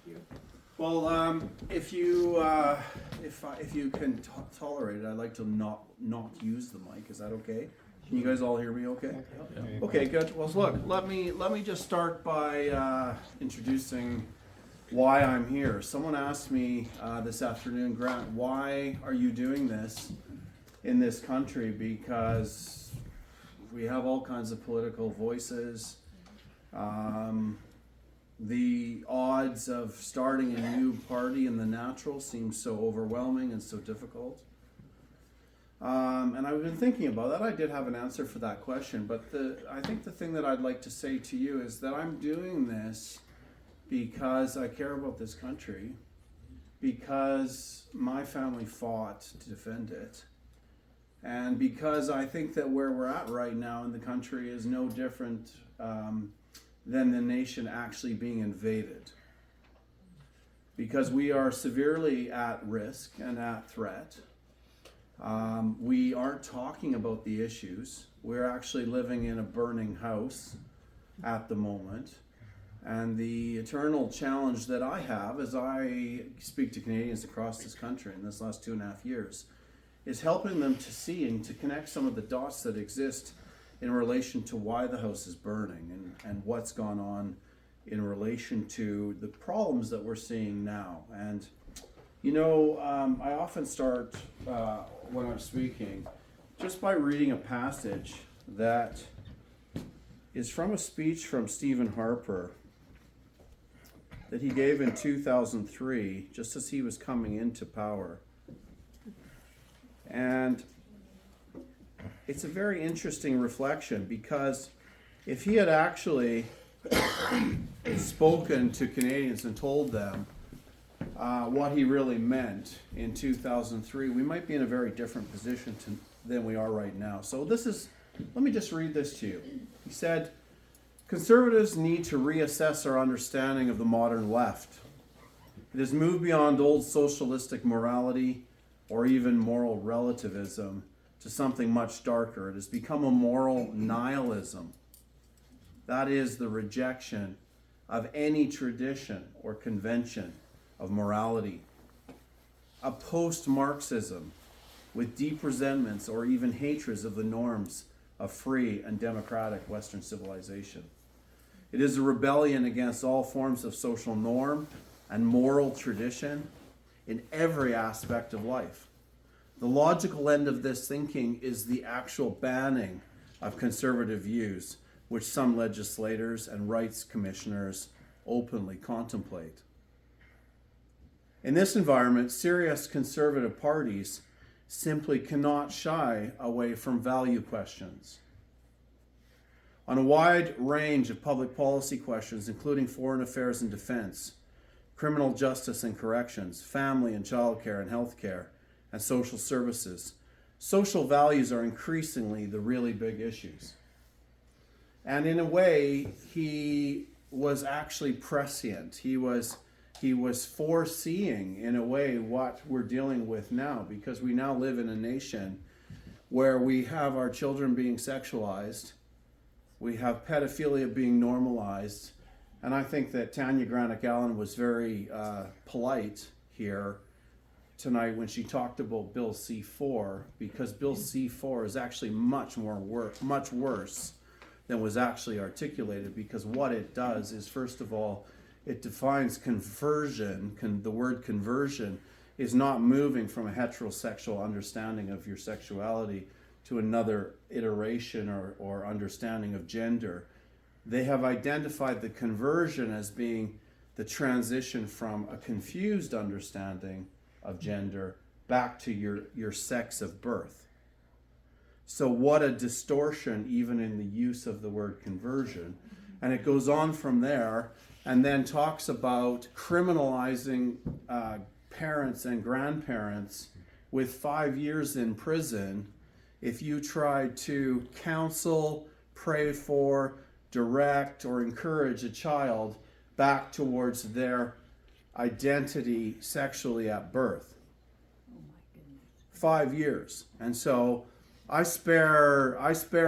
you. Well, if you can tolerate it, I'd like to not use the mic. Is that okay? Can you guys all hear me? Okay. Okay, good. Well, look, let me just start by introducing why I'm here. Someone asked me this afternoon, Grant, why are you doing this in this country? Because we have all kinds of political voices. The odds of starting a new party in the natural seem so overwhelming and so difficult. And I've been thinking about that. I did have an answer for that question, but I think the thing that I'd like to say to you is that I'm doing this because I care about this country, because my family fought to defend it, and because I think that where we're at right now in the country is no different than the nation actually being invaded. Because we are severely at risk and at threat. We aren't talking about the issues. We're actually living in a burning house at the moment. And the eternal challenge that I have as I speak to Canadians across this country in this last 2.5 years is helping them to see and to connect some of the dots that exist in relation to why the house is burning and what's gone on in relation to the problems that we're seeing now. And you know, I often start when I'm speaking just by reading a passage that is from a speech from Stephen Harper that he gave in 2003, just as he was coming into power. And it's a very interesting reflection, because if he had actually spoken to Canadians and told them what he really meant in 2003, we might be in a very different position than we are right now. So let me just read this to you. He said, "Conservatives need to reassess our understanding of the modern left. It has moved beyond old socialistic morality or even moral relativism to something much darker. It has become a moral nihilism. That is the rejection of any tradition or convention of morality. A post-Marxism with deep resentments or even hatreds of the norms of free and democratic Western civilization. It is a rebellion against all forms of social norm and moral tradition in every aspect of life. The logical end of this thinking is the actual banning of conservative views, which some legislators and rights commissioners openly contemplate. In this environment, serious conservative parties simply cannot shy away from value questions. On a wide range of public policy questions, including foreign affairs and defense, criminal justice and corrections, family and childcare and healthcare, and social services, social values are increasingly the really big issues. And in a way, he was actually prescient. He was foreseeing, in a way, what we're dealing with now, because we now live in a nation where we have our children being sexualized, we have pedophilia being normalized, and I think that Tanya Granick-Allen was very polite here tonight when she talked about Bill C-4, because Bill C-4 is actually much worse than was actually articulated, because what it does is, first of all, it defines conversion. The word conversion is not moving from a heterosexual understanding of your sexuality to another iteration or understanding of gender. They have identified the conversion as being the transition from a confused understanding of gender back to your sex of birth. So what a distortion even in the use of the word conversion. And it goes on from there and then talks about criminalizing parents and grandparents with 5 years in prison if you try to counsel, pray for, direct, or encourage a child back towards their identity sexually at birth. 5 years. And so I spare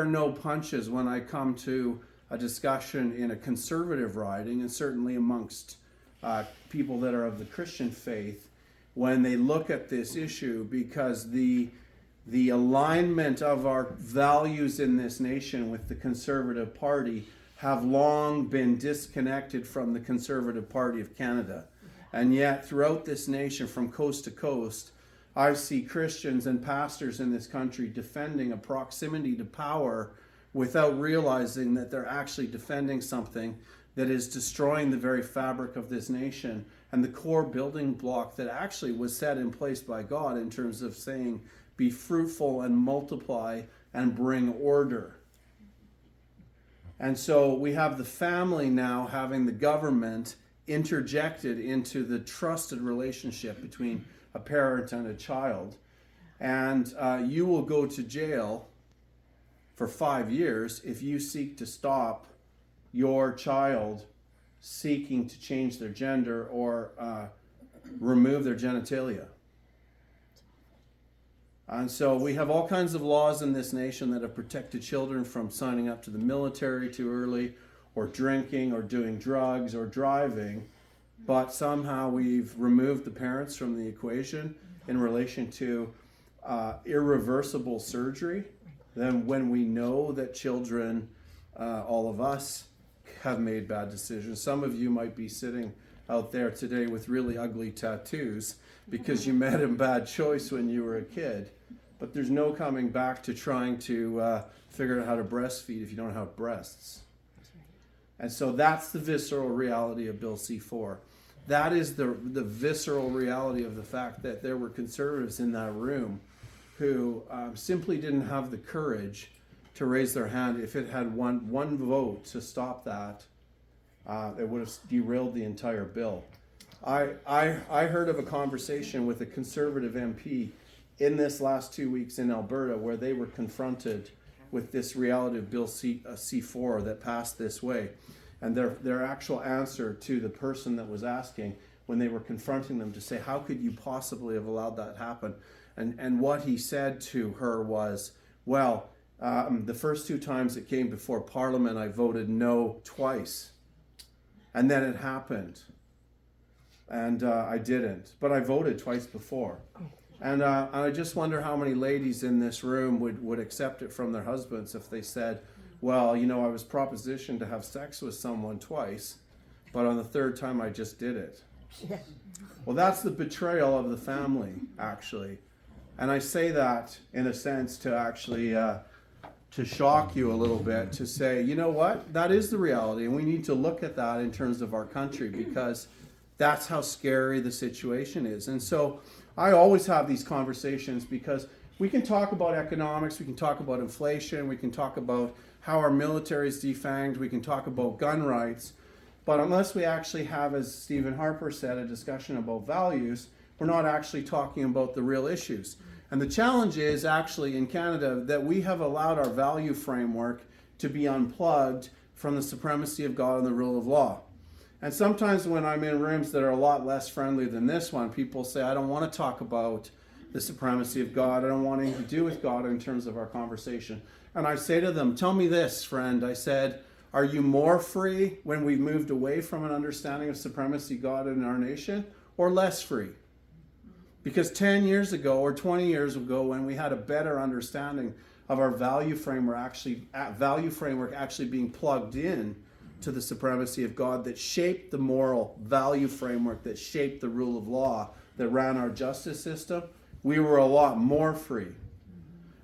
no punches when I come to a discussion in a conservative riding, and certainly amongst people that are of the Christian faith when they look at this issue, because the alignment of our values in this nation with the Conservative Party have long been disconnected from the Conservative Party of Canada. And yet throughout this nation, from coast to coast, I see Christians and pastors in this country defending a proximity to power without realizing that they're actually defending something that is destroying the very fabric of this nation and the core building block that actually was set in place by God in terms of saying, be fruitful and multiply and bring order. And so we have the family now having the government interjected into the trusted relationship between a parent and a child. And you will go to jail for 5 years if you seek to stop your child seeking to change their gender or remove their genitalia. And so we have all kinds of laws in this nation that have protected children from signing up to the military too early, or drinking, or doing drugs, or driving. But somehow we've removed the parents from the equation in relation to irreversible surgery. Then when we know that children, all of us, have made bad decisions. Some of you might be sitting out there today with really ugly tattoos because you made a bad choice when you were a kid. But there's no coming back to trying to figure out how to breastfeed if you don't have breasts. And so that's the visceral reality of Bill C-4. That is the visceral reality of the fact that there were conservatives in that room who simply didn't have the courage to raise their hand. If it had one vote to stop that, it would have derailed the entire bill. I heard of a conversation with a conservative MP in this last 2 weeks in Alberta where they were confronted with this reality of Bill C-4 that passed this way. And their actual answer to the person that was asking, when they were confronting them to say, how could you possibly have allowed that happen? And what he said to her was, well, the first 2 times it came before Parliament, I voted no twice. And then it happened. And I didn't. But I voted twice before. And I just wonder how many ladies in this room would accept it from their husbands if they said, well, you know, I was propositioned to have sex with someone twice, but on the 3rd time I just did it. Well, that's the betrayal of the family, actually. And I say that in a sense to actually to shock you a little bit, to say, you know what, that is the reality, and we need to look at that in terms of our country, because that's how scary the situation is. And so I always have these conversations, because we can talk about economics, we can talk about inflation, we can talk about how our military is defanged, we can talk about gun rights, but unless we actually have, as Stephen Harper said, a discussion about values, we're not actually talking about the real issues. And the challenge is actually in Canada that we have allowed our value framework to be unplugged from the supremacy of God and the rule of law. And sometimes when I'm in rooms that are a lot less friendly than this one, people say, I don't want to talk about the supremacy of God. I don't want anything to do with God in terms of our conversation. And I say to them, tell me this, friend. I said, are you more free when we've moved away from an understanding of supremacy of God in our nation, or less free? Because 10 years ago or 20 years ago, when we had a better understanding of our value framework actually being plugged in to the supremacy of God that shaped the moral value framework, that shaped the rule of law, that ran our justice system, we were a lot more free.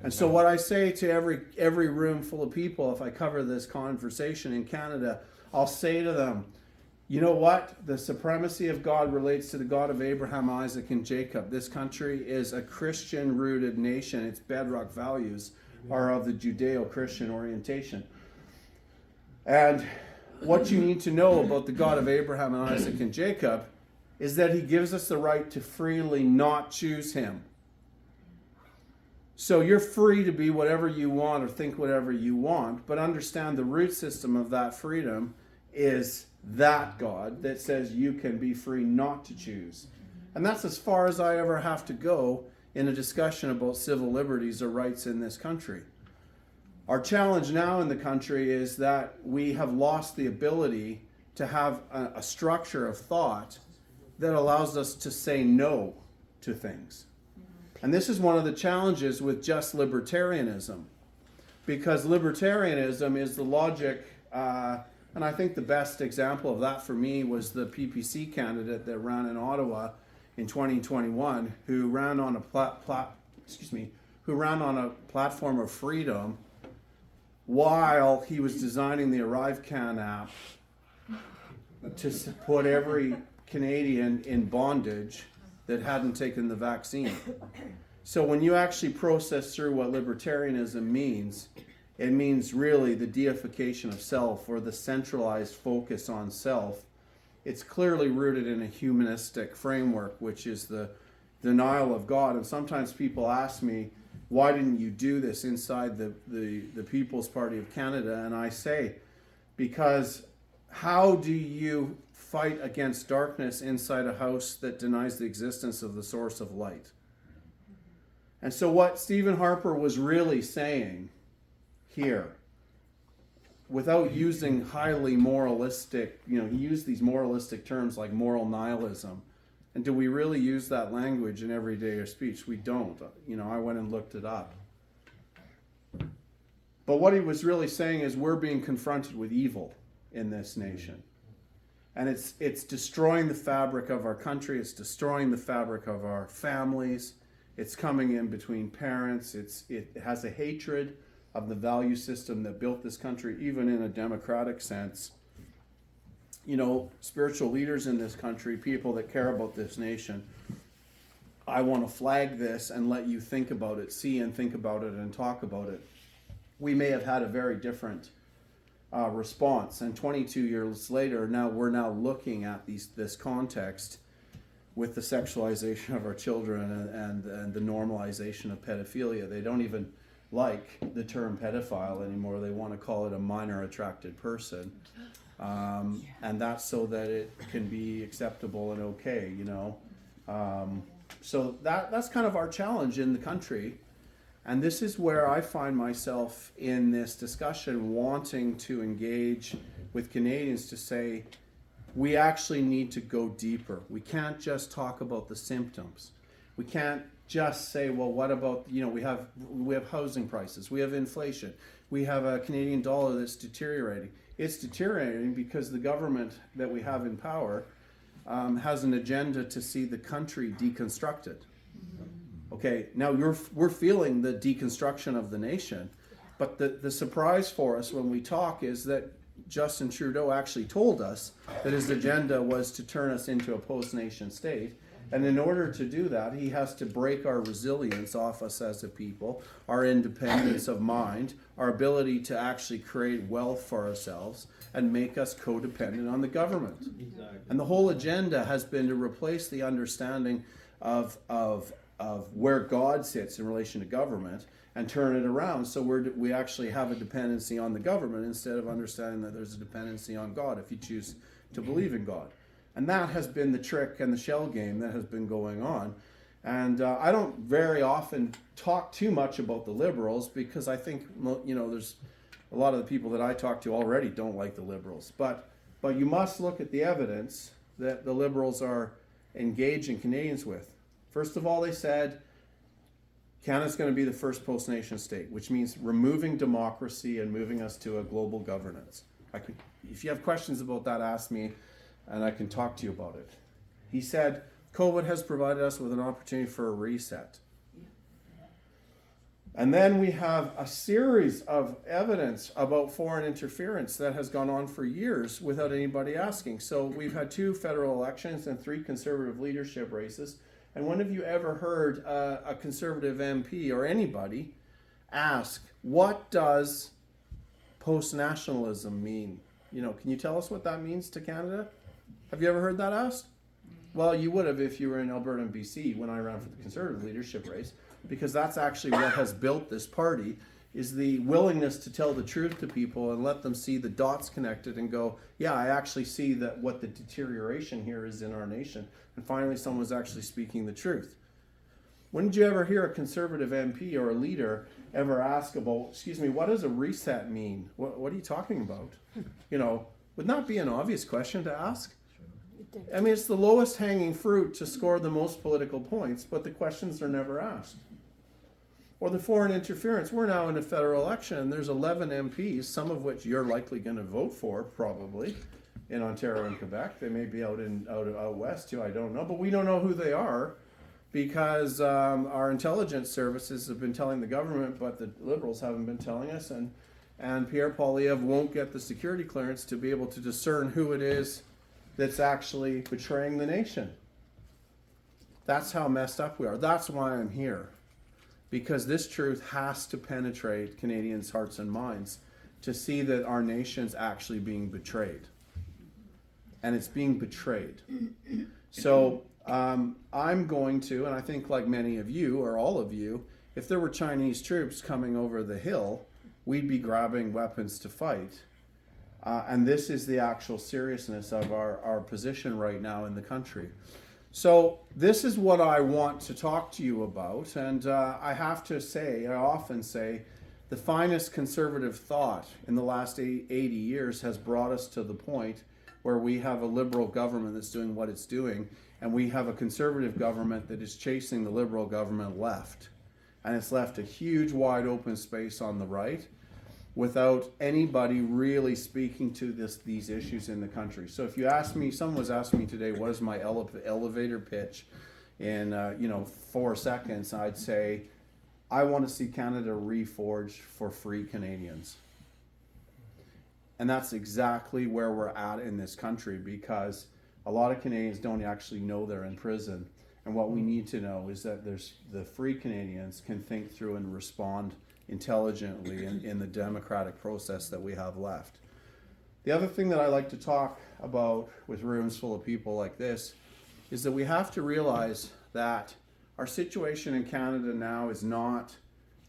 And so what I say to every room full of people, if I cover this conversation in Canada, I'll say to them, you know what? The supremacy of God relates to the God of Abraham, Isaac, and Jacob. This country is a Christian-rooted nation. Its bedrock values are of the Judeo-Christian orientation. And what you need to know about the God of Abraham and Isaac and Jacob is that he gives us the right to freely not choose him. So you're free to be whatever you want or think whatever you want, but understand the root system of that freedom is that God that says you can be free not to choose. And that's as far as I ever have to go in a discussion about civil liberties or rights in this country. Our challenge now in the country is that we have lost the ability to have a structure of thought that allows us to say no to things. And this is one of the challenges with just libertarianism, because libertarianism is the logic, and I think the best example of that for me was the PPC candidate that ran in Ottawa in 2021, who ran on a platform of freedom while he was designing the ArriveCan app to put every Canadian in bondage that hadn't taken the vaccine. So when you actually process through what libertarianism means, it means really the deification of self, or the centralized focus on self. It's clearly rooted in a humanistic framework, which is the denial of God. And sometimes people ask me, why didn't you do this inside the People's Party of Canada? And I say, because how do you fight against darkness inside a house that denies the existence of the source of light? And so what Stephen Harper was really saying here, without using highly moralistic, he used these moralistic terms like moral nihilism. And do we really use that language in everyday speech? We don't. I went and looked it up. But what he was really saying is we're being confronted with evil in this nation. And it's destroying the fabric of our country. It's destroying the fabric of our families. It's coming in between parents. It has a hatred of the value system that built this country, even in a democratic sense. Spiritual leaders in this country, people that care about this nation, I want to flag this and let you think about it, see and think about it and talk about it. We may have had a very different response, and 22 years later, we're now looking at this context with the sexualization of our children and the normalization of pedophilia. They don't even like the term pedophile anymore. They want to call it a minor attracted person. And that's so that it can be acceptable and okay, So that's kind of our challenge in the country. And this is where I find myself in this discussion, wanting to engage with Canadians to say, we actually need to go deeper. We can't just talk about the symptoms. We can't just say, well, what about, we have housing prices, we have inflation, we have a Canadian dollar that's deteriorating. It's deteriorating because the government that we have in power has an agenda to see the country deconstructed. Okay, now we're feeling the deconstruction of the nation, but the surprise for us when we talk is that Justin Trudeau actually told us that his agenda was to turn us into a post-nation state. And in order to do that, he has to break our resilience off us as a people, our independence of mind, our ability to actually create wealth for ourselves, and make us codependent on the government. Exactly. And the whole agenda has been to replace the understanding of where God sits in relation to government and turn it around so we actually have a dependency on the government instead of understanding that there's a dependency on God if you choose to believe in God. And that has been the trick and the shell game that has been going on. And I don't very often talk too much about the Liberals because I think, there's a lot of the people that I talk to already don't like the Liberals. But you must look at the evidence that the Liberals are engaging Canadians with. First of all, they said Canada's going to be the first post-nation state, which means removing democracy and moving us to a global governance. If you have questions about that, ask me, and I can talk to you about it. He said, COVID has provided us with an opportunity for a reset. And then we have a series of evidence about foreign interference that has gone on for years without anybody asking. So we've had 2 federal elections and 3 conservative leadership races. And when have you ever heard a conservative MP or anybody ask, what does post-nationalism mean? Can you tell us what that means to Canada? Have you ever heard that asked? Well, you would have if you were in Alberta and BC when I ran for the conservative leadership race, because that's actually what has built this party, is the willingness to tell the truth to people and let them see the dots connected and go, yeah, I actually see that what the deterioration here is in our nation. And finally, someone's actually speaking the truth. When did you ever hear a conservative MP or a leader ever ask about, what does a reset mean? What are you talking about? Would not be an obvious question to ask? I mean, it's the lowest hanging fruit to score the most political points, but the questions are never asked. Or the foreign interference. We're now in a federal election, and there's 11 MPs, some of which you're likely going to vote for, probably, in Ontario and Quebec. They may be out west too, I don't know. But we don't know who they are because our intelligence services have been telling the government, but the Liberals haven't been telling us. And Pierre Poilievre won't get the security clearance to be able to discern who it is that's actually betraying the nation. That's how messed up we are. That's why I'm here. Because this truth has to penetrate Canadians' hearts and minds to see that our nation's actually being betrayed. And it's being betrayed. So I'm going to, and I think like many of you, or all of you, if there were Chinese troops coming over the hill, we'd be grabbing weapons to fight. And this is the actual seriousness of our position right now in the country. So this is what I want to talk to you about. And I have to say, I often say, the finest conservative thought in the last 80 years has brought us to the point where we have a liberal government that's doing what it's doing, and we have a conservative government that is chasing the liberal government left. And it's left a huge wide open space on the right without anybody really speaking to these issues in the country. So if you ask me, someone was asking me today, what is my elevator pitch in 4 seconds, I'd say, I want to see Canada reforged for free Canadians. And that's exactly where we're at in this country, because a lot of Canadians don't actually know they're in prison. And what we need to know is that the free Canadians can think through and respond intelligently in the democratic process that we have left. The other thing that I like to talk about with rooms full of people like this is that we have to realize that our situation in Canada now is not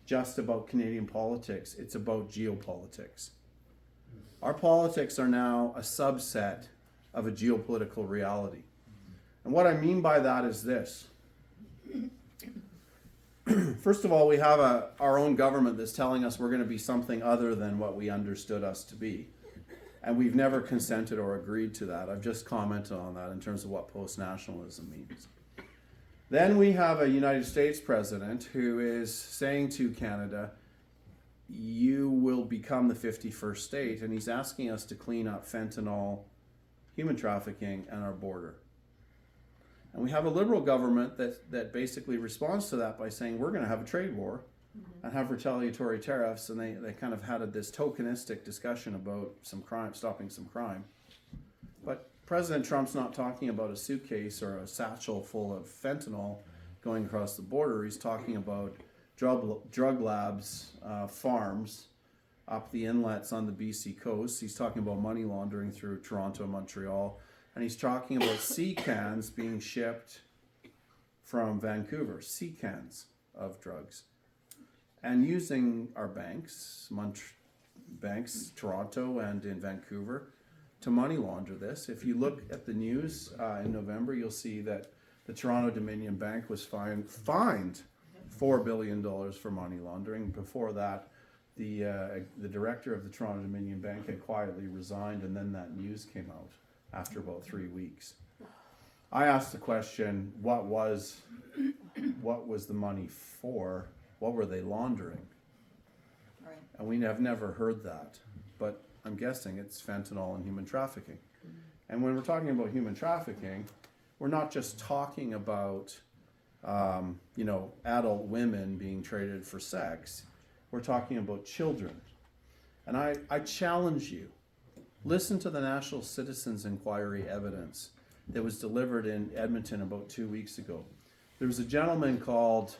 just about Canadian politics, it's about geopolitics. Our politics are now a subset of a geopolitical reality. And what I mean by that is this. First of all, we have our own government that's telling us we're going to be something other than what we understood us to be. And we've never consented or agreed to that. I've just commented on that in terms of what post-nationalism means. Then we have a United States president who is saying to Canada, you will become the 51st state, and he's asking us to clean up fentanyl, human trafficking, and our border. And we have a liberal government that basically responds to that by saying we're going to have a trade war and have retaliatory tariffs, and they kind of had this tokenistic discussion about some crime, stopping some crime. But President Trump's not talking about a suitcase or a satchel full of fentanyl going across the border. He's talking about drug labs, farms up the inlets on the BC coast. He's talking about money laundering through Toronto, Montreal. And he's talking about sea cans being shipped from Vancouver, sea cans of drugs. And using our banks, Toronto and in Vancouver, to money launder this. If you look at the news in November, you'll see that the Toronto Dominion Bank was fined $4 billion for money laundering. Before that, the director of the Toronto Dominion Bank had quietly resigned, and then that news came out after about 3 weeks. I asked the question, what was the money for? What were they laundering? Right. And we have never heard that, but I'm guessing it's fentanyl and human trafficking. And when we're talking about human trafficking, we're not just talking about adult women being traded for sex. We're talking about children. And I challenge you, listen to the National Citizens Inquiry evidence that was delivered in Edmonton about 2 weeks ago. There was a gentleman called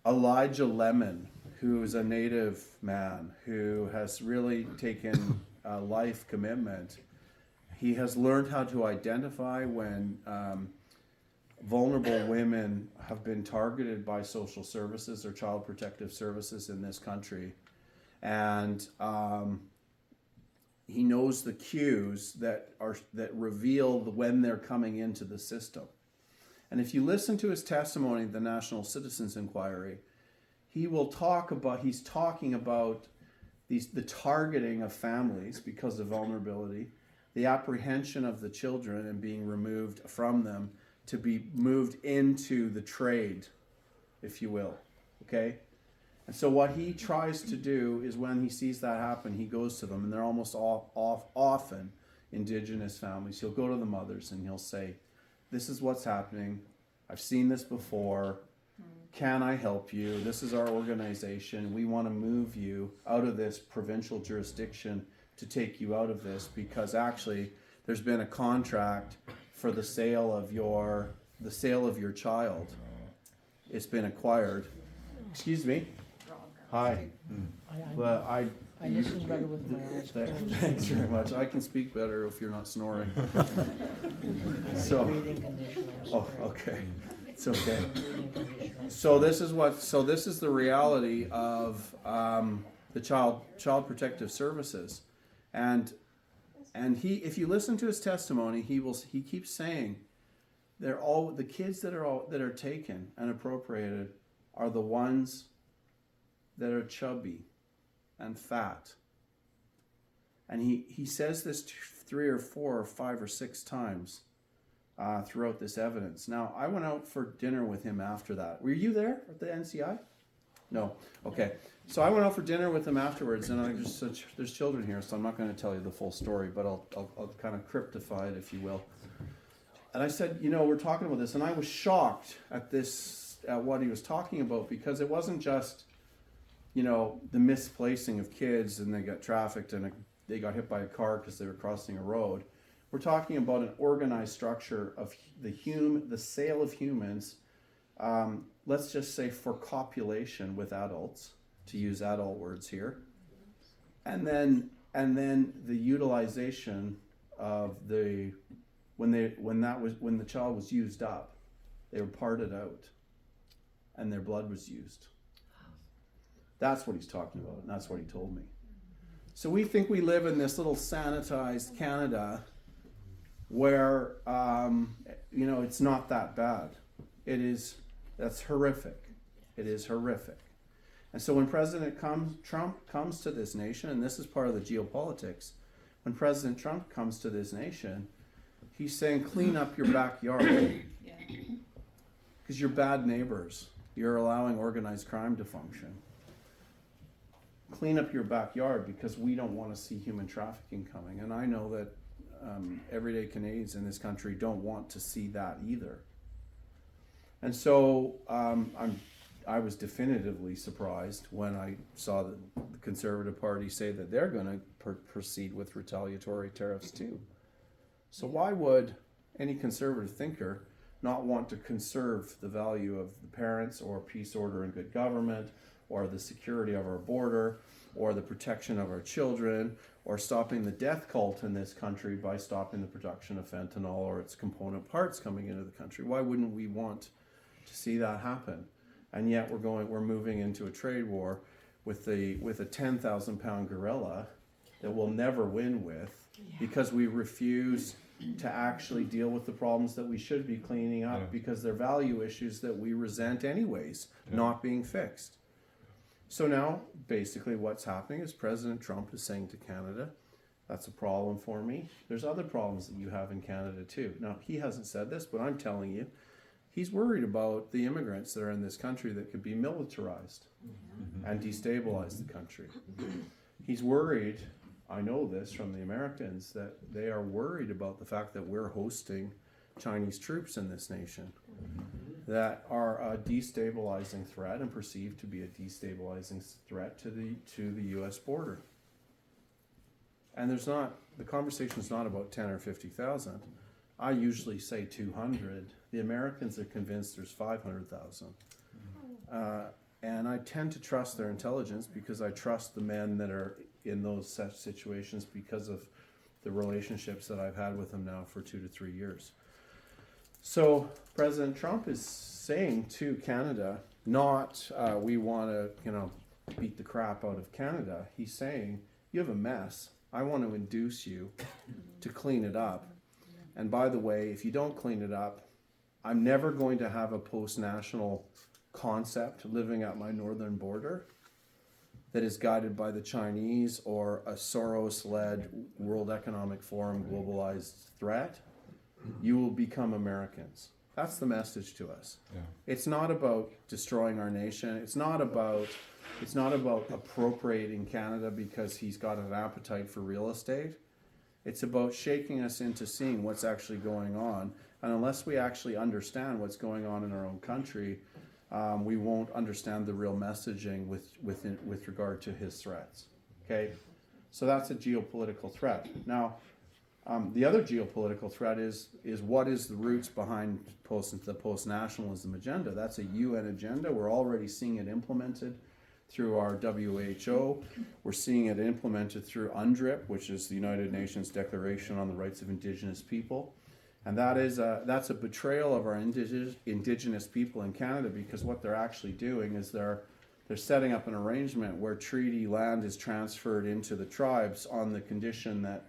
Elijah Lemon, who is a Native man who has really taken a life commitment. He has learned how to identify when vulnerable women have been targeted by social services or child protective services in this country. And he knows the cues that reveal when they're coming into the system. And if you listen to his testimony at the National Citizens Inquiry, he's talking about the targeting of families because of vulnerability, the apprehension of the children and being removed from them to be moved into the trade, if you will. Okay? And so what he tries to do is when he sees that happen, he goes to them, and they're almost often Indigenous families. He'll go to the mothers and he'll say, this is what's happening. I've seen this before. Can I help you? This is our organization. We want to move you out of this provincial jurisdiction to take you out of this, because actually there's been a contract for the sale of your child. It's been acquired. Excuse me. Hi. Well, I listen better with my eyes closed. Thanks very much. I can speak better if you're not snoring. So. Breathing conditioner. Oh, okay. It's okay. So this is the reality of the Child Protective Services, and he, if you listen to his testimony, he keeps saying they're all the kids that are taken and appropriated are the ones that are chubby and fat. And he says this 3 or 4 or 5 or 6 times throughout this evidence. Now, I went out for dinner with him after that. Were you there at the NCI? No. Okay. So I went out for dinner with him afterwards, and there's children here, so I'm not going to tell you the full story, but I'll kind of cryptify it, if you will. And I said, we're talking about this, and I was shocked at what he was talking about, because it wasn't just, the misplacing of kids and they got trafficked and they got hit by a car because they were crossing a road. We're talking about an organized structure of the sale of humans, let's just say for copulation with adults, to use adult words here, and then the utilization of when the child was used up, they were parted out, and their blood was used. That's what he's talking about, and that's what he told me. So we think we live in this little sanitized Canada where, it's not that bad. That's horrific. It is horrific. And so when President Trump comes to this nation, and this is part of the geopolitics, when President Trump comes to this nation, he's saying, clean up your backyard. Because you're bad neighbors. You're allowing organized crime to function. Clean up your backyard, because we don't want to see human trafficking coming. And I know that everyday Canadians in this country don't want to see that either. And so I was definitively surprised when I saw the Conservative Party say that they're going to proceed with retaliatory tariffs too. So why would any conservative thinker not want to conserve the value of the parents, or peace, order, and good government, or the security of our border, or the protection of our children, or stopping the death cult in this country by stopping the production of fentanyl or its component parts coming into the country? Why wouldn't we want to see that happen? And yet we're moving into a trade war with a 10,000 pound gorilla that we'll never win with, because we refuse to actually deal with the problems that we should be cleaning up, because they're value issues that we resent anyways, not being fixed. So now, basically what's happening is President Trump is saying to Canada, that's a problem for me. There's other problems that you have in Canada too. Now, he hasn't said this, but I'm telling you, he's worried about the immigrants that are in this country that could be militarized and destabilize the country. He's worried, I know this from the Americans, that they are worried about the fact that we're hosting Chinese troops in this nation that are a destabilizing threat and perceived to be a destabilizing threat to the U.S. border. And the conversation is not about 10 or 50,000. I usually say 200. The Americans are convinced there's 500,000. And I tend to trust their intelligence, because I trust the men that are in those such situations because of the relationships that I've had with them now for 2 to 3 years. So President Trump is saying to Canada, not we want to beat the crap out of Canada. He's saying, you have a mess. I want to induce you to clean it up. And by the way, if you don't clean it up, I'm never going to have a post-national concept living at my northern border that is guided by the Chinese or a Soros-led World Economic Forum globalized threat, you will become Americans. That's the message to us. Yeah. It's not about destroying our nation. It's not about appropriating Canada because he's got an appetite for real estate. It's about shaking us into seeing what's actually going on. And unless we actually understand what's going on in our own country, we won't understand the real messaging with regard to his threats. Okay, so that's a geopolitical threat. Now, the other geopolitical threat is what is the roots behind the post-nationalism agenda? That's a UN agenda. We're already seeing it implemented through our WHO. We're seeing it implemented through UNDRIP, which is the United Nations Declaration on the Rights of Indigenous People. And that's a betrayal of our indigenous people in Canada, because what they're actually doing is they're setting up an arrangement where treaty land is transferred into the tribes on the condition that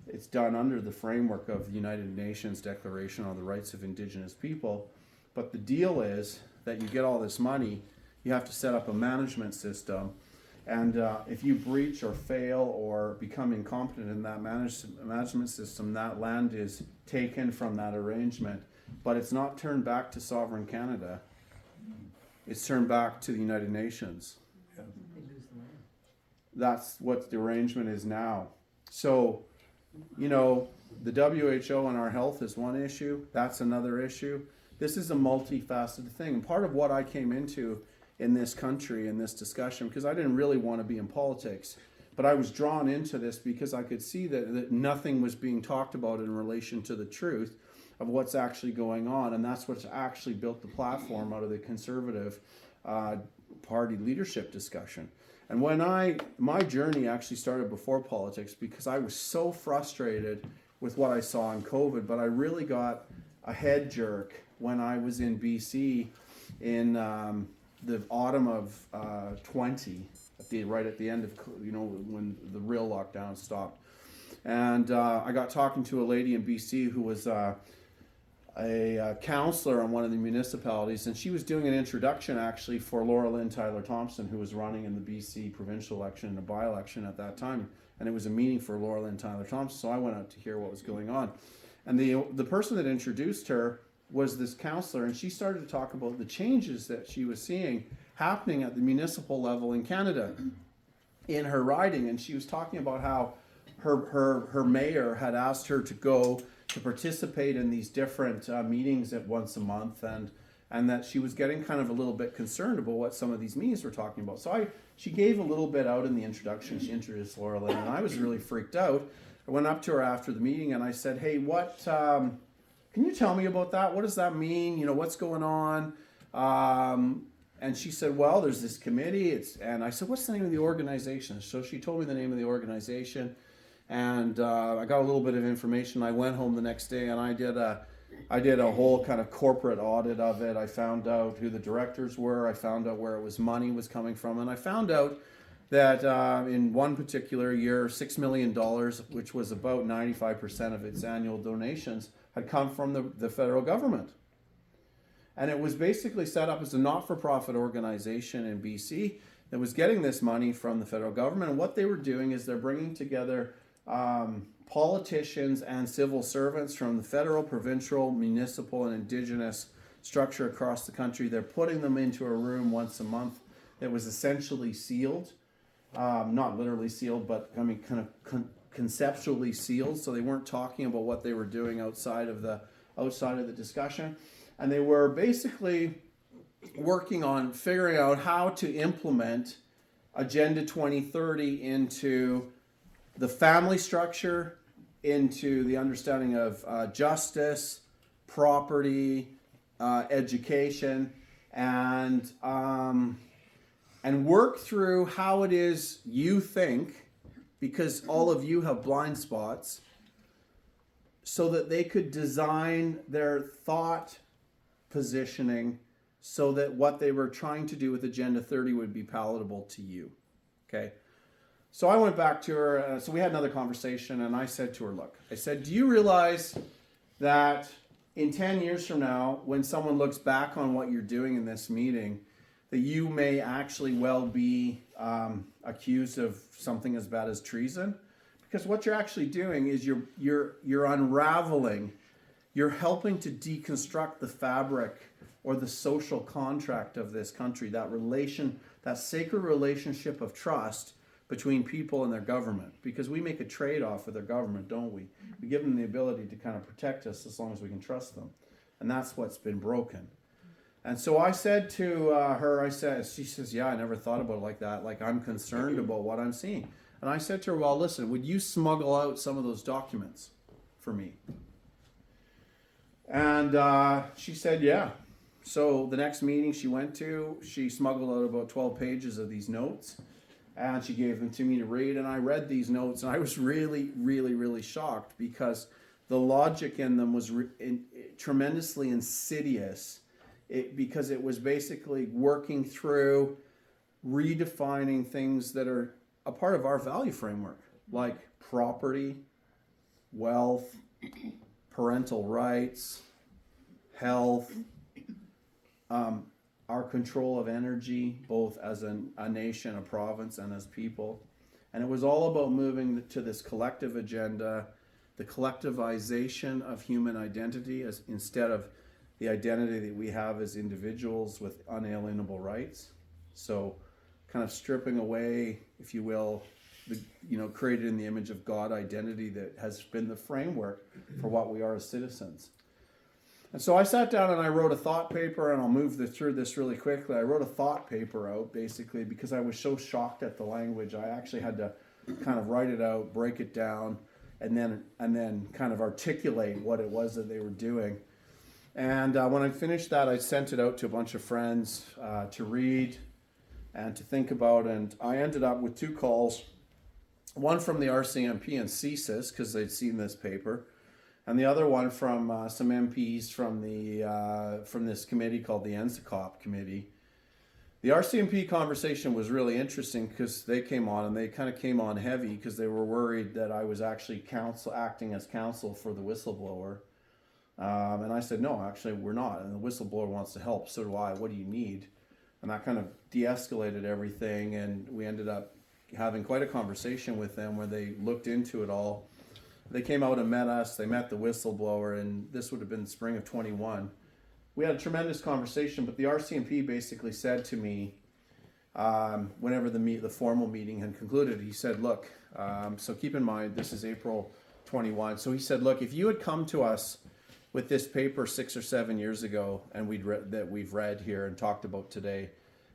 it's done under the framework of the United Nations Declaration on the Rights of Indigenous People. But the deal is that you get all this money, you have to set up a management system, and if you breach or fail or become incompetent in that management system, that land is taken from that arrangement. But it's not turned back to sovereign Canada. It's turned back to the United Nations. Yeah. That's what the arrangement is now. So, you know, the WHO and our health is one issue. That's another issue. This is a multifaceted thing. And part of what I came into in this country, in this discussion, because I didn't really want to be in politics, but I was drawn into this because I could see that nothing was being talked about in relation to the truth of what's actually going on. And that's what's actually built the platform out of the Conservative Party leadership discussion. And my journey actually started before politics, because I was so frustrated with what I saw in COVID, but I really got a head jerk when I was in BC in the autumn of 20, right at the end of, when the real lockdown stopped. And I got talking to a lady in BC who was a counselor on one of the municipalities, and she was doing an introduction actually for Laura Lynn Tyler Thompson, who was running in the BC provincial election and a by-election at that time. And it was a meeting for Laura Lynn Tyler Thompson, so I went out to hear what was going on. And the person that introduced her was this counselor, and she started to talk about the changes that she was seeing happening at the municipal level in Canada in her riding. And she was talking about how her mayor had asked her to go to participate in these different meetings at once a month, and that she was getting kind of a little bit concerned about what some of these meetings were talking about. So she gave a little bit out in the introduction. She introduced Laura Lynn, and I was really freaked out. I went up to her after the meeting and I said, "Hey, can you tell me about that? What does that mean? What's going on?" And she said, "Well, there's this committee." And I said, "What's the name of the organization?" So she told me the name of the organization, and I got a little bit of information. I went home the next day and I did a whole kind of corporate audit of it. I found out who the directors were. I found out where money was coming from, and I found out that in one particular year, $6 million, which was about 95% of its annual donations, had come from the federal government. And it was basically set up as a not-for-profit organization in BC that was getting this money from the federal government. And what they were doing is they're bringing together politicians and civil servants from the federal, provincial, municipal, and indigenous structure across the country. They're putting them into a room once a month that was essentially sealed. Not literally sealed, but kind of conceptually sealed, so they weren't talking about what they were doing outside of the discussion. And they were basically working on figuring out how to implement Agenda 2030 into the family structure, into the understanding of justice, property, education, and work through how it is you think, because all of you have blind spots, so that they could design their thought positioning so that what they were trying to do with Agenda 30 would be palatable to you. Okay? So I went back to her, so we had another conversation, and I said to her, look, I said, do you realize that in 10 years from now, when someone looks back on what you're doing in this meeting, that you may actually well be accused of something as bad as treason, because what you're actually doing is you're unraveling, you're helping to deconstruct the fabric or the social contract of this country, that sacred relationship of trust between people and their government, because we make a trade-off with their government, don't we? We give them the ability to kind of protect us as long as we can trust them, and that's what's been broken. And so I said to her, she says, yeah, I never thought about it like that. Like, I'm concerned about what I'm seeing. And I said to her, well, listen, would you smuggle out some of those documents for me? And she said, yeah. So the next meeting she went to, she smuggled out about 12 pages of these notes, and she gave them to me to read. And I read these notes, and I was really, really, really shocked, because the logic in them was tremendously insidious. Because it was basically working through redefining things that are a part of our value framework, like property, wealth, parental rights, health, our control of energy, both as a nation, a province, and as people. And it was all about moving to this collective agenda, the collectivization of human identity instead of the identity that we have as individuals with unalienable rights. So kind of stripping away, if you will, created in the image of God identity that has been the framework for what we are as citizens. And so I sat down and I wrote a thought paper, and I'll move through this really quickly. I wrote a thought paper out, basically, because I was so shocked at the language. I actually had to kind of write it out, break it down, and then kind of articulate what it was that they were doing. And when I finished that, I sent it out to a bunch of friends to read and to think about. And I ended up with 2 calls, one from the RCMP and CSIS, because they'd seen this paper, and the other one from some MPs from this committee called the NSICOP committee. The RCMP conversation was really interesting, because they came on, and they kind of came on heavy, because they were worried that I was actually acting as counsel for the whistleblower. And I said, no, actually, we're not. And the whistleblower wants to help. So do I. What do you need? And that kind of de-escalated everything. And we ended up having quite a conversation with them where they looked into it all. They came out and met us. They met the whistleblower. And this would have been spring of 21. We had a tremendous conversation. But the RCMP basically said to me, whenever the formal meeting had concluded, he said, look, so keep in mind, this is April 21. So he said, look, if you had come to us with this paper 6 or 7 years ago, and we've read here and talked about today,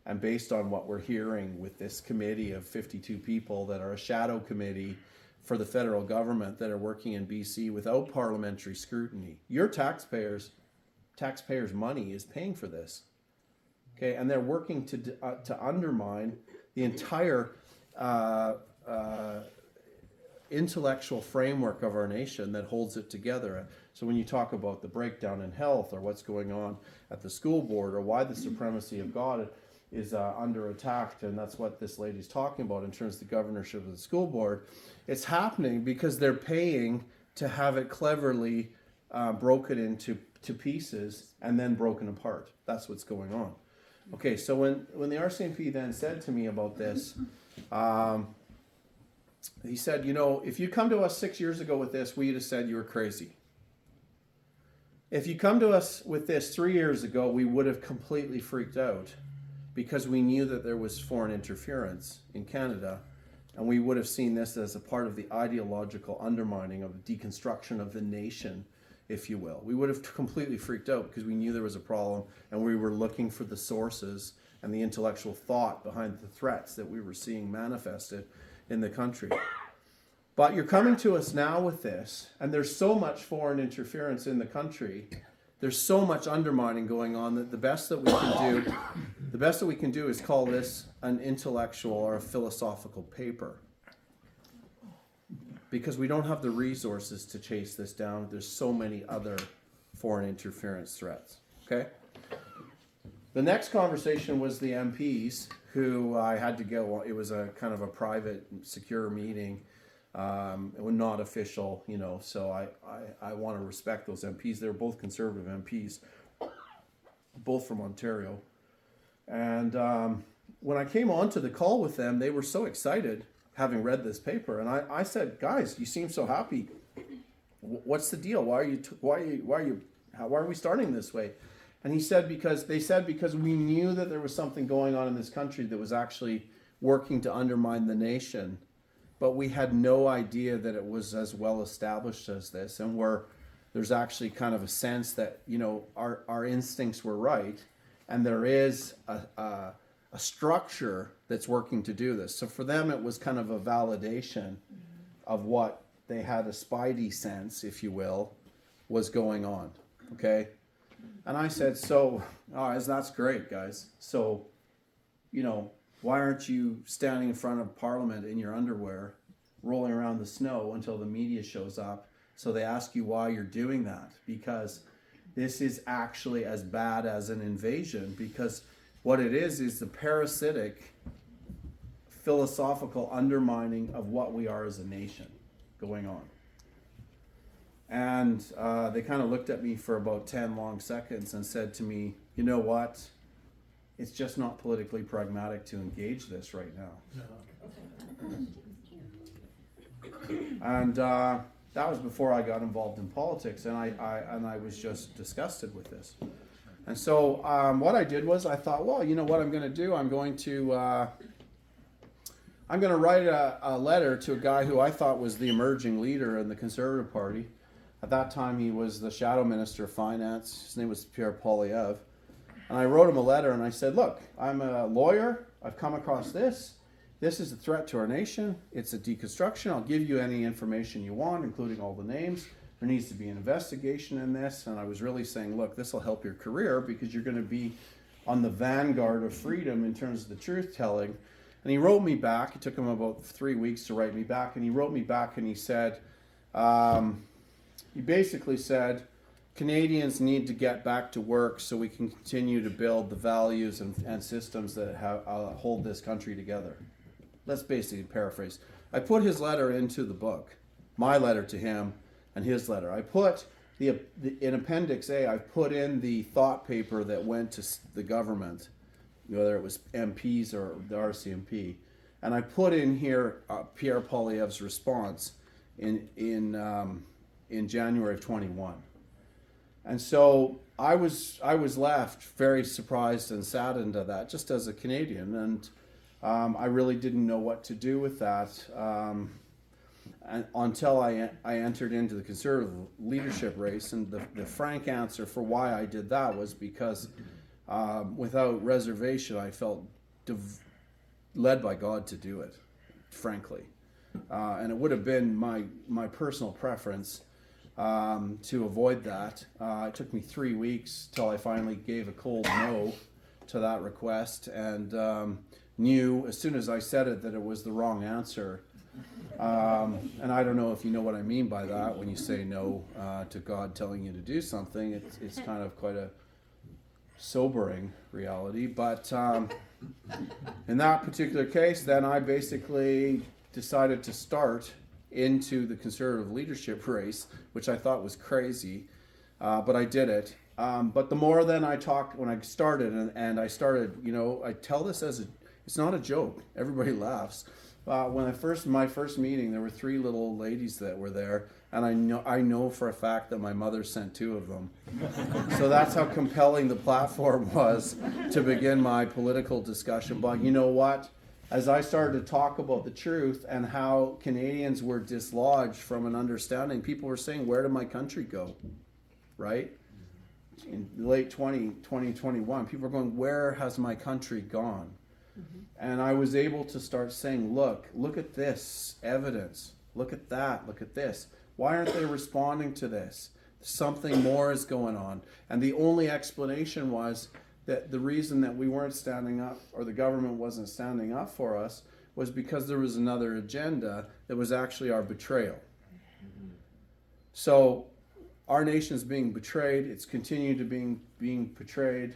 and based on what we're hearing with this committee of 52 people that are a shadow committee for the federal government that are working in BC without parliamentary scrutiny, your taxpayers' money is paying for this, okay? And they're working to undermine the entire intellectual framework of our nation that holds it together. So when you talk about the breakdown in health, or what's going on at the school board, or why the supremacy of God is under attack, and that's what this lady's talking about in terms of the governorship of the school board, it's happening because they're paying to have it cleverly broken into pieces and then broken apart. That's what's going on. Okay, so when the RCMP then said to me about this, he said, if you come to us 6 years ago with this, we'd have said you were crazy. If you come to us with this 3 years ago, we would have completely freaked out, because we knew that there was foreign interference in Canada, and we would have seen this as a part of the ideological undermining of the deconstruction of the nation, if you will. We would have completely freaked out, because we knew there was a problem, and we were looking for the sources and the intellectual thought behind the threats that we were seeing manifested in the country. But you're coming to us now with this, and there's so much foreign interference in the country, there's so much undermining going on, that the best that we can do is call this an intellectual or a philosophical paper, because we don't have the resources to chase this down. There's so many other foreign interference threats. Okay? The next conversation was the MPs, who I had to go. It was a kind of a private, secure meeting. It was not official, so I want to respect those MPs. They're both conservative MPs, both from Ontario. And when I came onto the call with them, they were so excited having read this paper. And I said, guys, you seem so happy. What's the deal? Why are we starting this way? And they said because we knew that there was something going on in this country that was actually working to undermine the nation, but we had no idea that it was as well established as this, and there's actually kind of a sense that, you know, our instincts were right, and there is a structure that's working to do this. So for them, it was kind of a validation of what they had, a spidey sense, if you will, was going on. Okay. And I said, that's great, guys. So, you know, why aren't you standing in front of Parliament in your underwear, rolling around the snow until the media shows up? So they ask you why you're doing that, because this is actually as bad as an invasion, because what it is the parasitic philosophical undermining of what we are as a nation going on. And they kind of looked at me for about 10 long seconds and said to me, you know what? It's just not politically pragmatic to engage this right now. And that was before I got involved in politics, and I was just disgusted with this. And so what I did was I thought, well, you know what I'm going to do? I'm going to write a letter to a guy who I thought was the emerging leader in the Conservative Party. At that time, he was the shadow minister of finance. His name was Pierre Poilievre. And I wrote him a letter and I said, look, I'm a lawyer. I've come across this. This is a threat to our nation. It's a deconstruction. I'll give you any information you want, including all the names. There needs to be an investigation in this. And I was really saying, look, this will help your career because you're going to be on the vanguard of freedom in terms of the truth telling. And he wrote me back. It took him about 3 weeks to write me back. And he wrote me back and he said, he basically said, Canadians need to get back to work so we can continue to build the values and systems that hold this country together. Let's basically paraphrase. I put his letter into the book, my letter to him and his letter. I put in Appendix A, I put in the thought paper that went to the government, whether it was MPs or the RCMP. And I put in here Pierre Poilievre's response in January of 21. And so I was left very surprised and saddened at that, just as a Canadian, and I really didn't know what to do with that until I entered into the Conservative leadership race. And the frank answer for why I did that was because without reservation, I felt led by God to do it, frankly. And it would have been my personal preference to avoid that. It took me 3 weeks till I finally gave a cold no to that request, and knew as soon as I said it that it was the wrong answer. And I don't know if you know what I mean by that. When you say no to God telling you to do something, it's kind of quite a sobering reality. But in that particular case, then I basically decided to start into the Conservative leadership race, which I thought was crazy, but I did it. But the more then I talked, when I started, and I started, you know, I tell this as it's not a joke. Everybody laughs. When my first meeting, there were 3 little old ladies that were there, and I know for a fact that my mother sent 2 of them. So that's how compelling the platform was to begin my political discussion. But you know what? As I started to talk about the truth and how Canadians were dislodged from an understanding, people were saying, where did my country go? Right? In late 2021, people were going, where has my country gone? Mm-hmm. And I was able to start saying, look at this evidence. Look at that. Look at this. Why aren't they responding to this? Something more is going on. And the only explanation was that the reason that we weren't standing up, or the government wasn't standing up for us, was because there was another agenda that was actually our betrayal. Mm-hmm. So our nation's being betrayed. It's continued to being betrayed.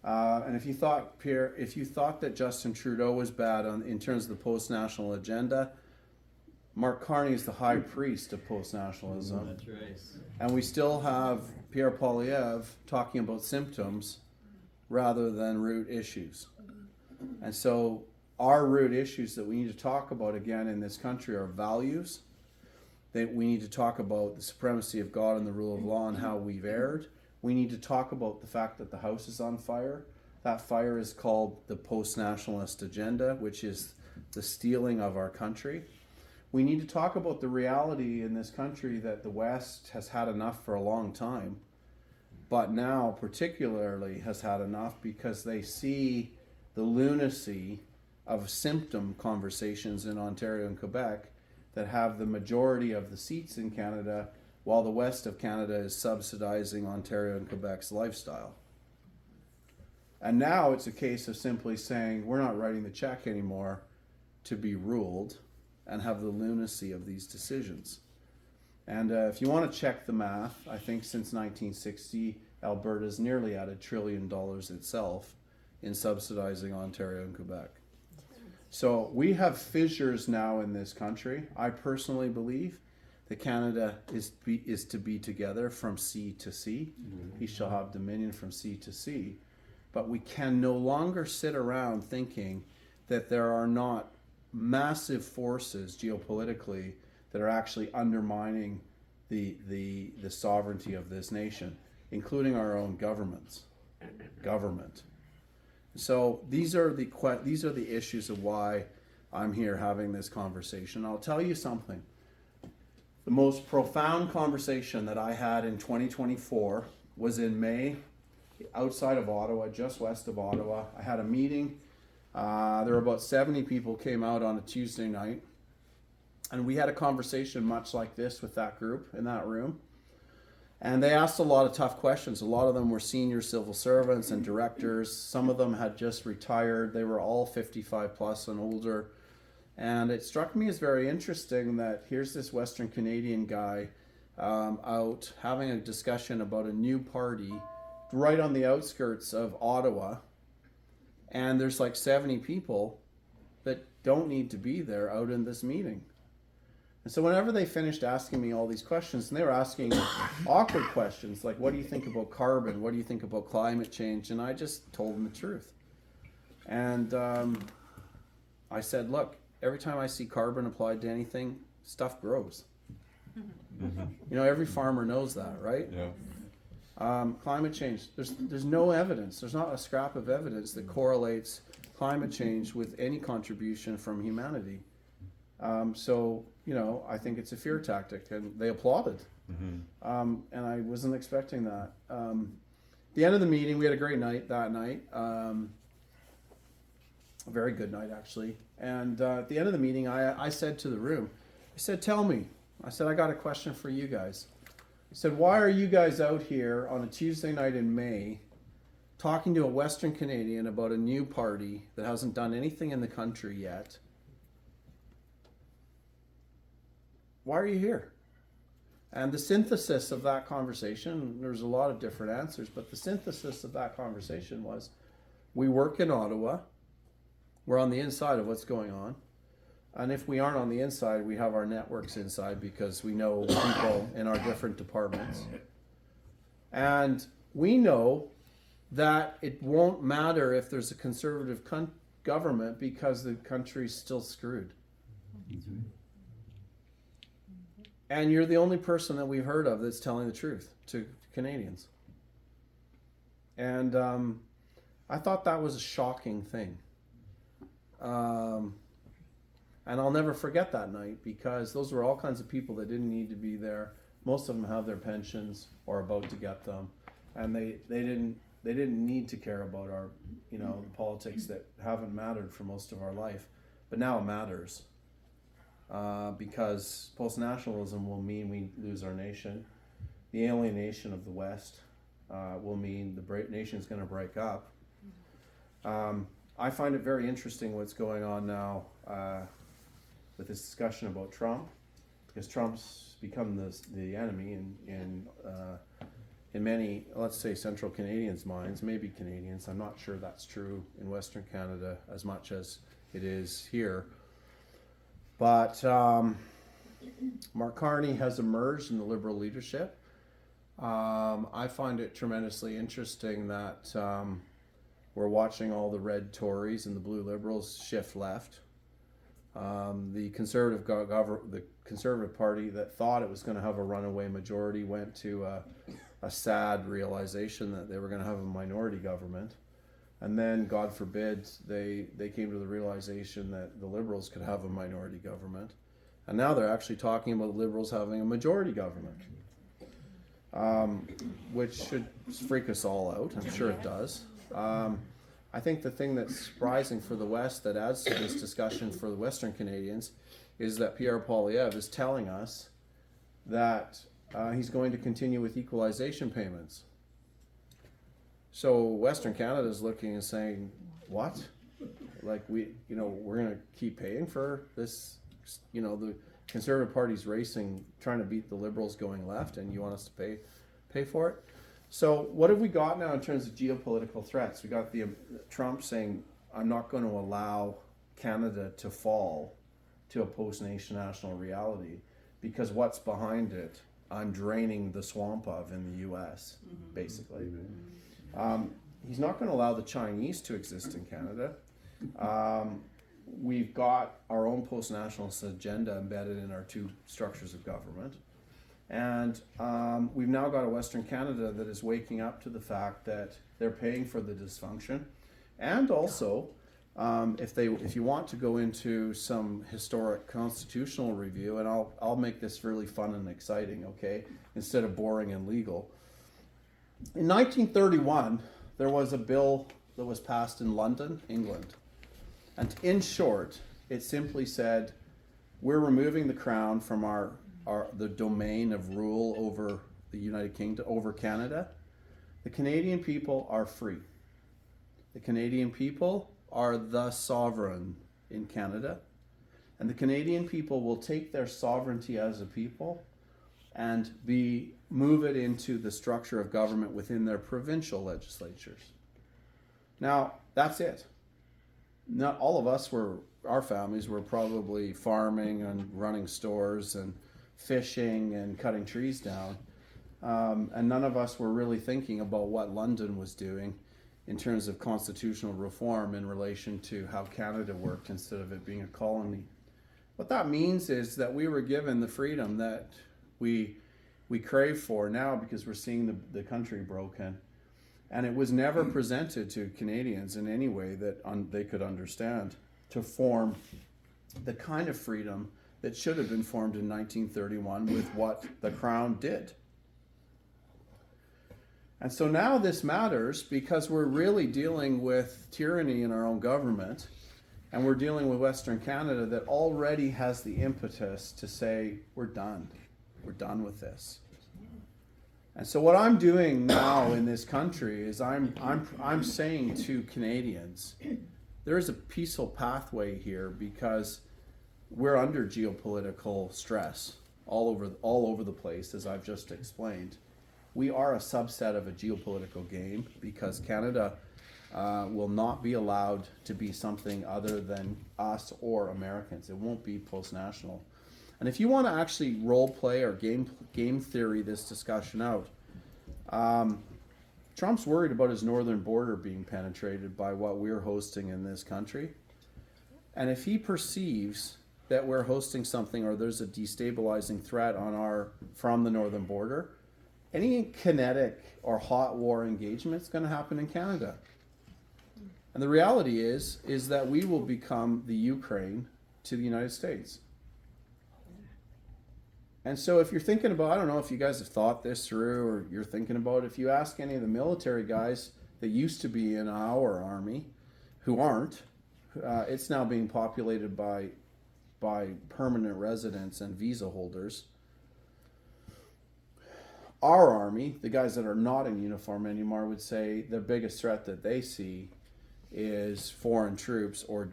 And if you thought that Justin Trudeau was bad in terms of the post-national agenda, Mark Carney is the high priest of post-nationalism. That's right. And we still have Pierre Poilievre talking about symptoms rather than root issues. And so our root issues that we need to talk about again in this country are values. That we need to talk about the supremacy of God and the rule of law and how we've erred. We need to talk about the fact that the house is on fire. That fire is called the post-nationalist agenda, which is the stealing of our country. We need to talk about the reality in this country that the West has had enough for a long time, but now particularly has had enough because they see the lunacy of symptom conversations in Ontario and Quebec that have the majority of the seats in Canada, while the west of Canada is subsidizing Ontario and Quebec's lifestyle. And now it's a case of simply saying, we're not writing the check anymore to be ruled and have the lunacy of these decisions. And if you want to check the math, I think since 1960, Alberta's nearly at $1 trillion itself in subsidizing Ontario and Quebec. So we have fissures now in this country. I personally believe that Canada is to be together from sea to sea. Mm-hmm. He shall have dominion from sea to sea. But we can no longer sit around thinking that there are not massive forces geopolitically that are actually undermining the sovereignty of this nation, including our own government. So these are the issues of why I'm here having this conversation. I'll tell you something. The most profound conversation that I had in 2024 was in May, outside of Ottawa, just west of Ottawa. I had a meeting. There were about 70 people came out on a Tuesday night. And we had a conversation much like this with that group in that room. And they asked a lot of tough questions. A lot of them were senior civil servants and directors. Some of them had just retired. They were all 55 plus and older. And it struck me as very interesting that here's this Western Canadian guy out having a discussion about a new party right on the outskirts of Ottawa. And there's like 70 people that don't need to be there out in this meeting. And so whenever they finished asking me all these questions, and they were asking awkward questions, like, what do you think about carbon? What do you think about climate change? And I just told them the truth. And I said, look, every time I see carbon applied to anything, stuff grows. Mm-hmm. You know, every farmer knows that, right? Yeah. Climate change, there's no evidence. There's not a scrap of evidence that correlates climate change with any contribution from humanity. So, you know, I think it's a fear tactic, and they applauded. Mm-hmm. And I wasn't expecting that. The end of the meeting, we had a great night that night. A very good night, actually. And at the end of the meeting, I said to the room, I said, tell me. I said, I got a question for you guys. I said, why are you guys out here on a Tuesday night in May talking to a Western Canadian about a new party that hasn't done anything in the country yet? Why are you here? And the synthesis of that conversation, there's a lot of different answers, but the synthesis of that conversation was, we work in Ottawa, we're on the inside of what's going on, and if we aren't on the inside, we have our networks inside because we know people in our different departments. And we know that it won't matter if there's a conservative government because the country's still screwed. Mm-hmm. And you're the only person that we've heard of that's telling the truth to Canadians. And I thought that was a shocking thing. And I'll never forget that night because those were all kinds of people that didn't need to be there. Most of them have their pensions or about to get them. And they didn't need to care about our, you know, the politics that haven't mattered for most of our life. But now it matters. Because post-nationalism will mean we lose our nation. The alienation of the West will mean the nation's going to break up. I find it very interesting what's going on now with this discussion about Trump, because Trump's become the enemy in many, let's say, Central Canadians' minds, maybe Canadians. I'm not sure that's true in Western Canada as much as it is here. But Mark Carney has emerged in the Liberal leadership. I find it tremendously interesting that We're watching all the red Tories and the blue Liberals shift left. The Conservative Party that thought it was going to have a runaway majority went to a sad realization that they were going to have a minority government. And then, God forbid, they came to the realization that the Liberals could have a minority government. And now they're actually talking about Liberals having a majority government, which should freak us all out. I'm sure it does. I think the thing that's surprising for the West that adds to this discussion for the Western Canadians is that Pierre Poilievre is telling us that he's going to continue with equalization payments. So Western Canada is looking and saying, what? Like we're going to keep paying for this, the Conservative Party's racing, trying to beat the Liberals going left, and you want us to pay for it? So what have we got now in terms of geopolitical threats? We got the Trump saying, I'm not going to allow Canada to fall to a post-nation national reality because what's behind it, I'm draining the swamp of in the U.S., basically. He's not going to allow the Chinese to exist in Canada. We've got our own post-nationalist agenda embedded in our two structures of government. And we've now got a Western Canada that is waking up to the fact that they're paying for the dysfunction. And also, if you want to go into some historic constitutional review, and I'll make this really fun and exciting, okay, instead of boring and legal. In 1931, there was a bill that was passed in London, England. And in short, it simply said, we're removing the crown from the domain of rule over the United Kingdom, over Canada. The Canadian people are free. The Canadian people are the sovereign in Canada. And the Canadian people will take their sovereignty as a people and move it into the structure of government within their provincial legislatures. Now, that's it. Not all of us our families were probably farming and running stores and fishing and cutting trees down. And none of us were really thinking about what London was doing in terms of constitutional reform in relation to how Canada worked instead of it being a colony. What that means is that we were given the freedom that we crave for now because we're seeing the country broken. And it was never presented to Canadians in any way that they could understand to form the kind of freedom that should have been formed in 1931 with what the Crown did. And so now this matters because we're really dealing with tyranny in our own government, and we're dealing with Western Canada that already has the impetus to say, we're done. We're done with this. And so what I'm doing now in this country is I'm saying to Canadians, there is a peaceful pathway here because we're under geopolitical stress all over the place, as I've just explained. We are a subset of a geopolitical game because Canada will not be allowed to be something other than us or Americans. It won't be post-national. And if you want to actually role play or game theory this discussion out, Trump's worried about his northern border being penetrated by what we're hosting in this country. And if he perceives that we're hosting something or there's a destabilizing threat from the northern border, any kinetic or hot war engagement is going to happen in Canada. And the reality is that we will become the Ukraine to the United States. And so if you're thinking about, I don't know if you guys have thought this through or you're thinking about it, if you ask any of the military guys that used to be in our army who aren't, it's now being populated by permanent residents and visa holders. Our army, the guys that are not in uniform anymore, would say the biggest threat that they see is foreign troops or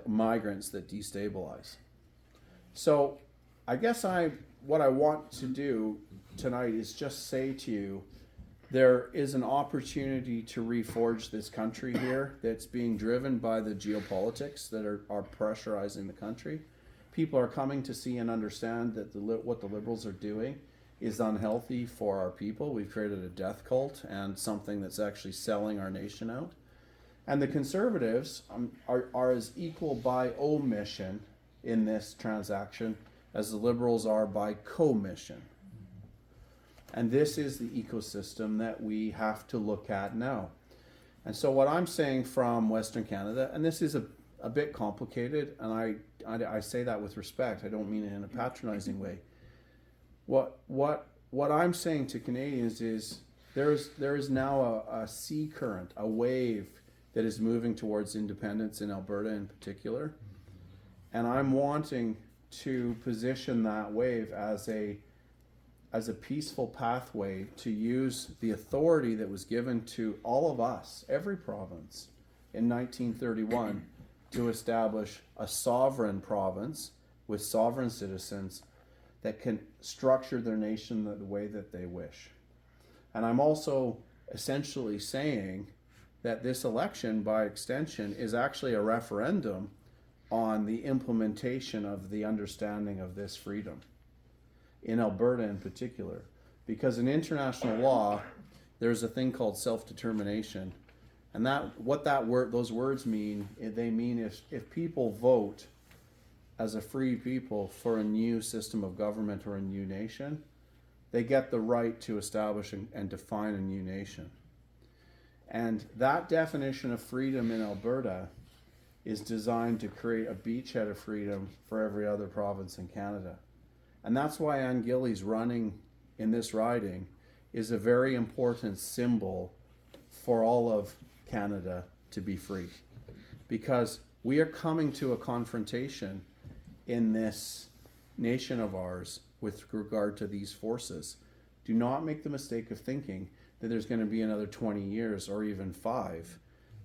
migrants that destabilize. So I guess what I want to do tonight is just say to you, there is an opportunity to reforge this country here that's being driven by the geopolitics that are pressurizing the country. People are coming to see and understand that what the Liberals are doing is unhealthy for our people. We've created a death cult and something that's actually selling our nation out. And the Conservatives are as equal by omission in this transaction as the Liberals are by commission. And this is the ecosystem that we have to look at now. And so what I'm saying from Western Canada, and this is a bit complicated, and I say that with respect, I don't mean it in a patronizing way. What I'm saying to Canadians is there is now a sea current, a wave that is moving towards independence in Alberta in particular. And I'm wanting to position that wave as a peaceful pathway to use the authority that was given to all of us, every province, in 1931 to establish a sovereign province with sovereign citizens that can structure their nation the way that they wish. And I'm also essentially saying that this election, by extension, is actually a referendum on the implementation of the understanding of this freedom in Alberta in particular. Because in international law, there's a thing called self-determination. And those words mean, they mean if people vote as a free people for a new system of government or a new nation, they get the right to establish and define a new nation. And that definition of freedom in Alberta is designed to create a beachhead of freedom for every other province in Canada. And that's why Ann Gillies running in this riding is a very important symbol for all of Canada to be free. Because we are coming to a confrontation in this nation of ours with regard to these forces. Do not make the mistake of thinking that there's going to be another 20 years or even 5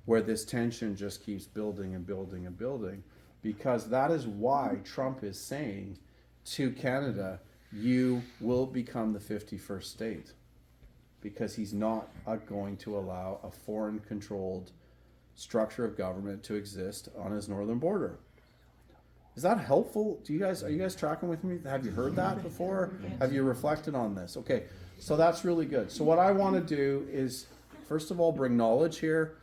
where this tension just keeps building and building and building, because that is why Trump is saying to Canada, you will become the 51st state, because he's not going to allow a foreign controlled structure of government to exist on his northern border. Is that helpful? Are you guys tracking with me? Have you heard that before? Have you reflected on this? Okay, so that's really good. So what I want to do is, first of all, bring knowledge here,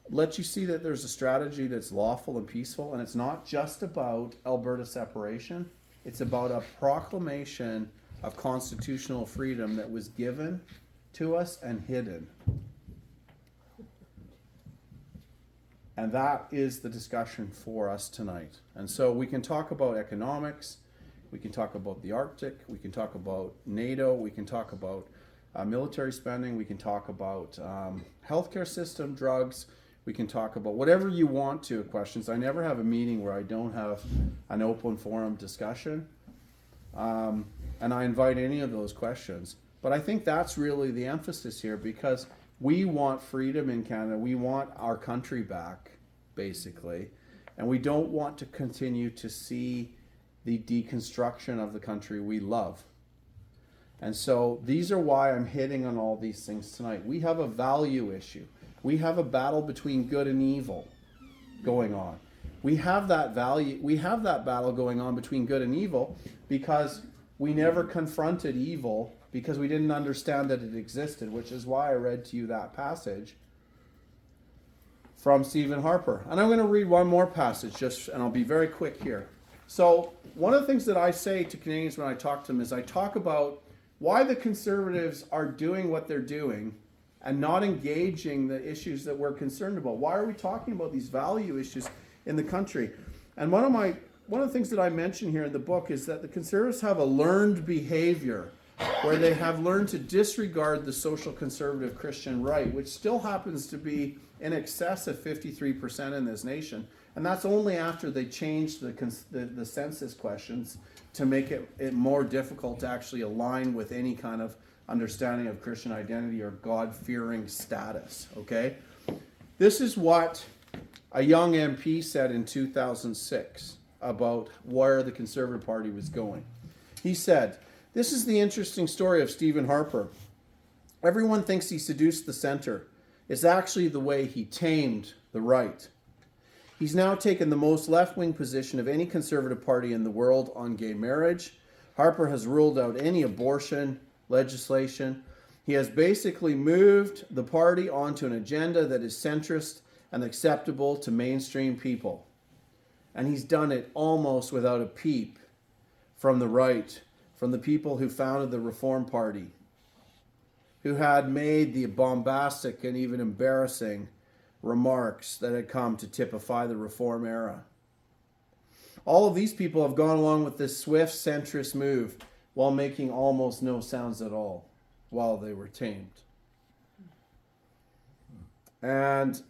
let you see that there's a strategy that's lawful and peaceful, and it's not just about Alberta separation. It's about a proclamation of constitutional freedom that was given to us and hidden. And that is the discussion for us tonight. And so we can talk about economics, we can talk about the Arctic, we can talk about NATO, we can talk about military spending, we can talk about healthcare system, drugs, we can talk about whatever you want to questions. I never have a meeting where I don't have an open forum discussion. And I invite any of those questions. But I think that's really the emphasis here, because we want freedom in Canada. We want our country back, basically. And we don't want to continue to see the deconstruction of the country we love. And so these are why I'm hitting on all these things tonight. We have a value issue. We have a battle between good and evil going on. We have that battle going on between good and evil because we never confronted evil, because we didn't understand that it existed, which is why I read to you that passage from Stephen Harper. And I'm going to read one more passage, and I'll be very quick here. So one of the things that I say to Canadians when I talk to them is I talk about why the Conservatives are doing what they're doing and not engaging the issues that we're concerned about. Why are we talking about these value issues in the country? And one of the things that I mention here in the book is that the Conservatives have a learned behavior where they have learned to disregard the social conservative Christian right, which still happens to be in excess of 53% in this nation. And that's only after they changed the census questions to make it more difficult to actually align with any kind of understanding of Christian identity or God-fearing status, okay? This is what a young MP said in 2006 about where the Conservative Party was going. He said, "This is the interesting story of Stephen Harper. Everyone thinks he seduced the center. It's actually the way he tamed the right. He's now taken the most left-wing position of any Conservative Party in the world on gay marriage. Harper has ruled out any abortion legislation. He has basically moved the party onto an agenda that is centrist and acceptable to mainstream people. And he's done it almost without a peep from the right, from the people who founded the Reform Party, who had made the bombastic and even embarrassing remarks that had come to typify the Reform era. All of these people have gone along with this swift centrist move while making almost no sounds at all while they were tamed. And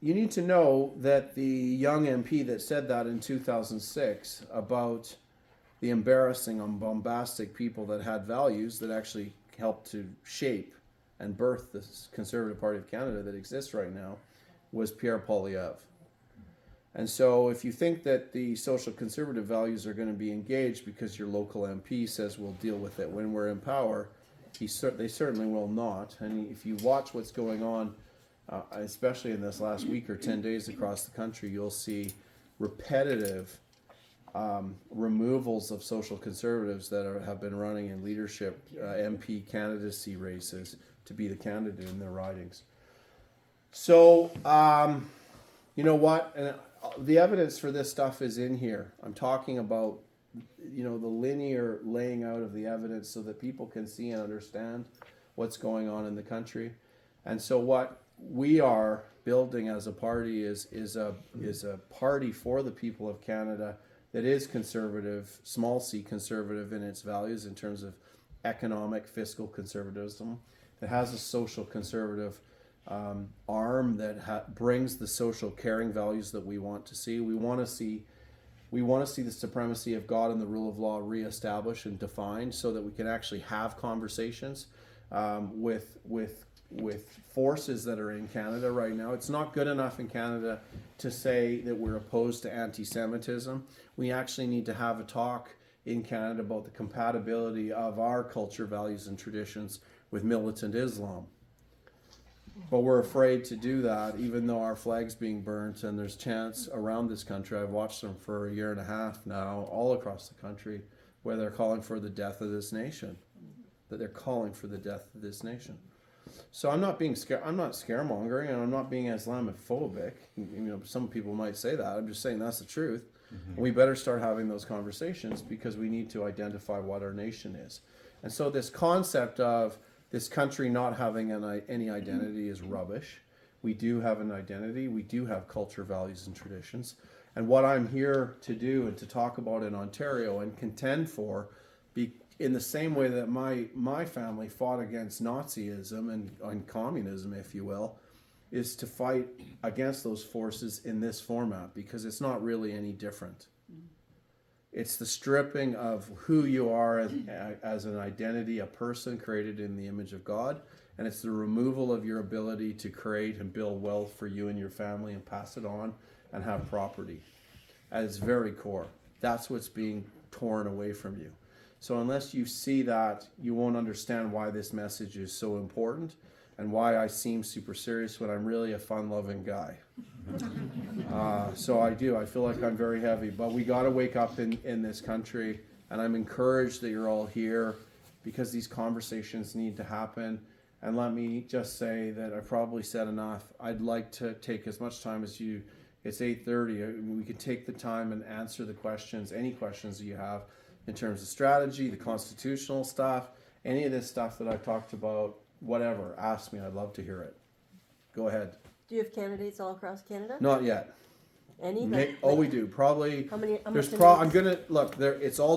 you need to know that the young MP that said that in 2006 about the embarrassing and bombastic people that had values that actually helped to shape and birth the Conservative Party of Canada that exists right now was Pierre Poilievre. And so if you think that the social conservative values are going to be engaged because your local MP says we'll deal with it when we're in power, they certainly will not. And if you watch what's going on, especially in this last week or 10 days across the country, you'll see repetitive removals of social conservatives that have been running in leadership MP candidacy races to be the candidate in their ridings. So, you know what? And the evidence for this stuff is in here. I'm talking about, the linear laying out of the evidence so that people can see and understand what's going on in the country. And so what we are building as a party is a party for the people of Canada that is conservative, small c conservative in its values in terms of economic, fiscal conservatism. It has a social conservative arm that brings the social caring values that we want to see. We want to see the supremacy of God and the rule of law reestablished and defined, so that we can actually have conversations with forces that are in Canada right now. It's not good enough in Canada to say that we're opposed to anti-Semitism. We actually need to have a talk in Canada about the compatibility of our culture, values, and traditions with militant Islam. But we're afraid to do that, even though our flag's being burnt and there's chants around this country. I've watched them for a year and a half now, all across the country, where they're calling for the death of this nation. That they're calling for the death of this nation. So I'm not being I'm not scaremongering, and I'm not being Islamophobic. Some people might say that. I'm just saying that's the truth. Mm-hmm. We better start having those conversations because we need to identify what our nation is. And so this concept of this country not having any identity is rubbish. We do have an identity. We do have culture, values, and traditions. And what I'm here to do and to talk about in Ontario and contend for, in the same way that my family fought against Nazism and communism, if you will, is to fight against those forces in this format, because it's not really any different. It's the stripping of who you are as an identity, a person created in the image of God, and it's the removal of your ability to create and build wealth for you and your family and pass it on and have property. At its very core, that's what's being torn away from you. So unless you see that, you won't understand why this message is so important and why I seem super serious when I'm really a fun-loving guy. So I feel like I'm very heavy, but we got to wake up in this country, and I'm encouraged that you're all here because these conversations need to happen. And let me just say that I probably said enough. I'd like to take as much time as you. It's 8:30. We could take the time and answer the questions, any questions that you have in terms of strategy, the constitutional stuff, any of this stuff that I've talked about, whatever. Ask me. I'd love to hear it. Go ahead. Do you have candidates all across Canada? Not yet. Any? We do. Probably. How many? I'm gonna look there. It's all